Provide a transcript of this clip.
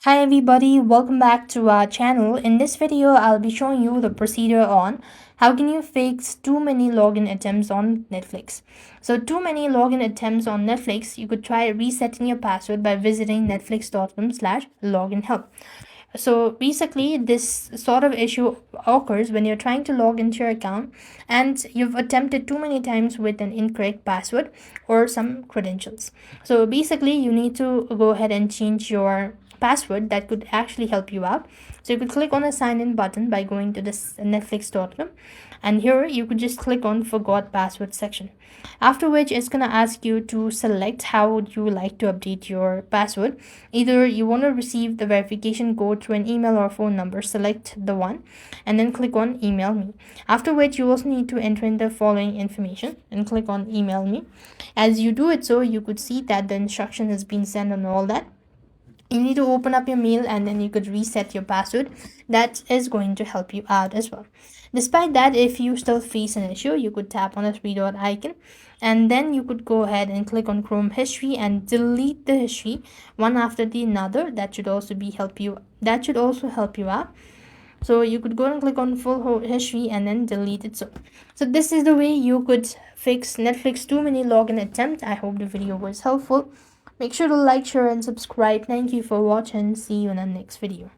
Hi everybody, welcome back to our channel. In this video, I'll be showing you the procedure on how can you fix too many login attempts on Netflix. So too many login attempts on Netflix, you could try resetting your password by visiting netflix.com/loginhelp. So basically, this sort of issue occurs when you're trying to log into your account and you've attempted too many times with an incorrect password or some credentials. So basically, you need to go ahead and change your password. That could actually help you out. So you could click on the sign in button by going to this netflix.com, and here you could just click on forgot password section, after which it's going to ask you to select how would you like to update your password. Either you want to receive the verification code through an email or phone number, select the one and then click on email me, after which you also need to enter in the following information and click on email me. As you do it, so you could see that the instruction has been sent and all that. You need to open up your mail and then you could reset your password. That is going to help you out as well. Despite that, if you still face an issue, you could tap on the three dot icon and then you could go ahead and click on Chrome history and delete the history one after the another. That should also help you out. So you could go and click on full history and then delete it. So this is the way you could fix Netflix too many login attempts. I hope the video was helpful. Make sure to like, share and subscribe. Thank you for watching. See you in the next video.